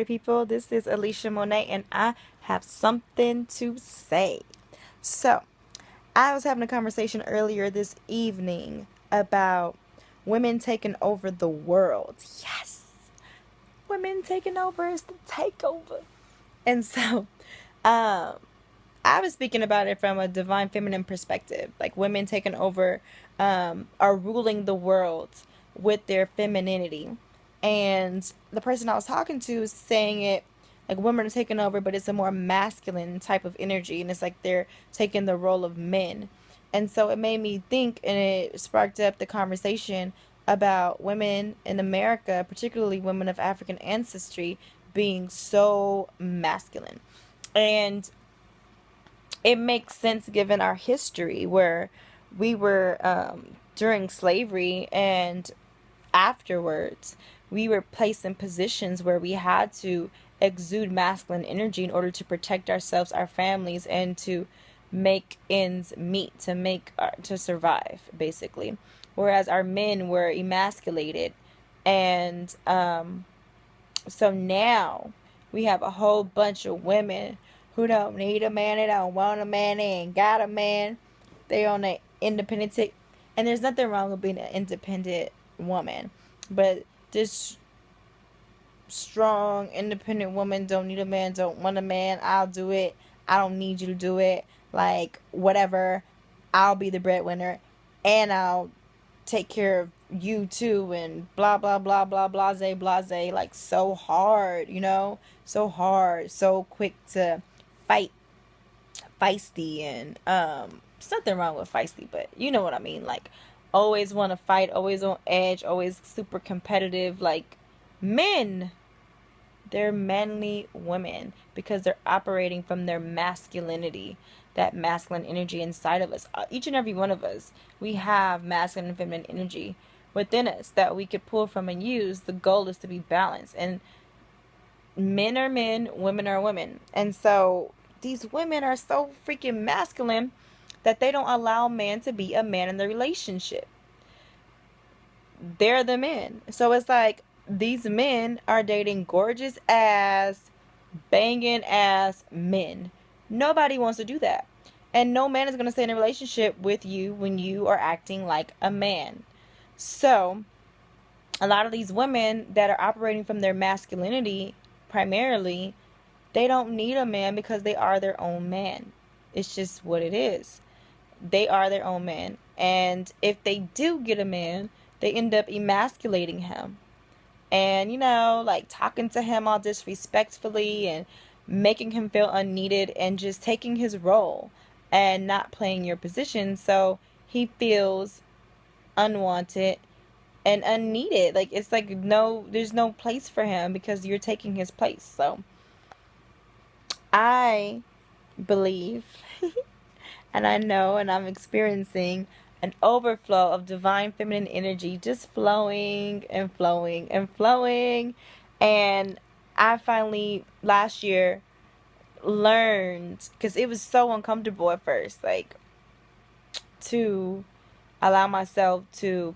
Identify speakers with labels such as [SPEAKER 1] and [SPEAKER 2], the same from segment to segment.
[SPEAKER 1] People, this is Alicia Monet, and I have something to say. So, I was having a conversation earlier this evening about women taking over the world. Yes, women taking over is the takeover. And so, um, I was speaking about it from a divine feminine perspective, like women taking over, are ruling the world with their femininity. And the person I was talking to is saying it like women are taking over, but it's a more masculine type of energy, and it's like they're taking the role of men. And so it made me think, and it sparked up the conversation about women in America, particularly women of African ancestry, being so masculine. And it makes sense given our history where we were during slavery and afterwards we were placed in positions where we had to exude masculine energy in order to protect ourselves, our families, and to make ends meet, to survive, basically, whereas our men were emasculated. And so now we have a whole bunch of women who don't need a man, they don't want a man, they ain't got a man. They on an independent tick. And there's nothing wrong with being an independent woman. But this strong, independent woman don't need a man, don't want a man. I'll do it. I don't need you to do it. Like, whatever. I'll be the breadwinner. And I'll take care of you too, and blah blah blah blah blase blase, like so hard, so hard, so quick to fight, feisty. And there's nothing wrong with feisty, but you know what I mean, like always want to fight, always on edge, always super competitive. Like, men, they're manly women because they're operating from their masculinity, that masculine energy inside of us. Each and every one of us, we have masculine and feminine energy within us that we could pull from and use. The goal is to be balanced. And men are men, women are women. And so these women are so freaking masculine that they don't allow man to be a man in the relationship. They're the men. So it's like these men are dating gorgeous ass, banging ass men. Nobody wants to do that. And no man is going to stay in a relationship with you when you are acting like a man. So, a lot of these women that are operating from their masculinity primarily, they don't need a man because they are their own man. It's just what it is. They are their own man. And if they do get a man, they end up emasculating him. And, like talking to him all disrespectfully and making him feel unneeded and just taking his role and not playing your position. So he feels unwanted and unneeded. Like, it's like, no, there's no place for him because you're taking his place. So I believe and I know, and I'm experiencing an overflow of divine feminine energy just flowing and flowing and flowing. And I finally, last year, learned, because it was so uncomfortable at first, like, to allow myself to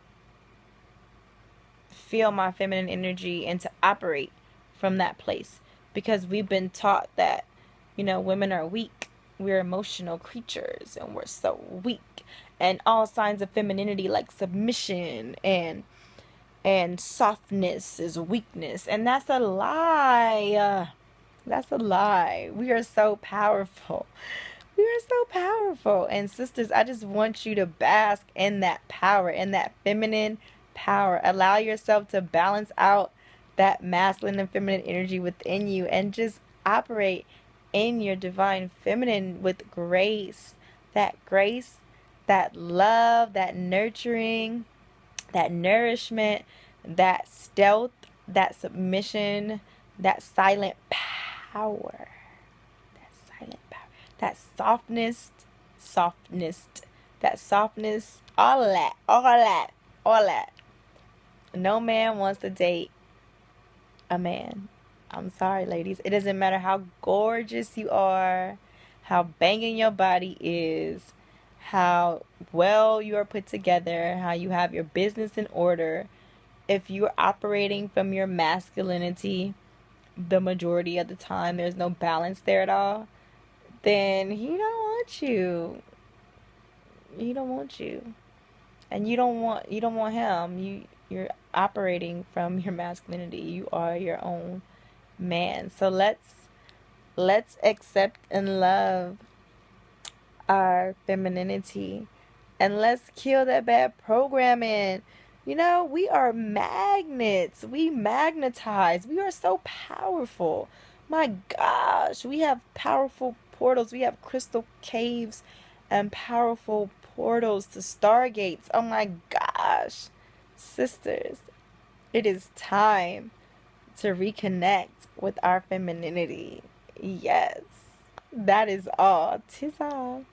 [SPEAKER 1] feel my feminine energy and to operate from that place, because we've been taught that, women are weak. We're emotional creatures and we're so weak, and all signs of femininity like submission and softness is weakness, and that's a lie. That's a lie. We are so powerful. We are so powerful. And sisters, I just want you to bask in that power, in that feminine power. Allow yourself to balance out that masculine and feminine energy within you and just operate in your divine feminine with grace. That grace, that love, that nurturing, that nourishment, that stealth, that submission, that silent power, that softness, all of that. No man wants to date a man. I'm sorry, ladies. It doesn't matter how gorgeous you are, how banging your body is, how well you are put together, how you have your business in order. If you're operating from your masculinity, the majority of the time there's no balance there at all, then he don't want you. He don't want you. And you don't want him. You're operating from your masculinity. You are your own man. So let's accept and love our femininity, and let's kill that bad programming. We are magnets. We magnetize. We are so powerful. My gosh, we have powerful portals. We have crystal caves and powerful portals to stargates. Oh my gosh. Sisters, it is time to reconnect with our femininity. Yes. That is all. Tis all.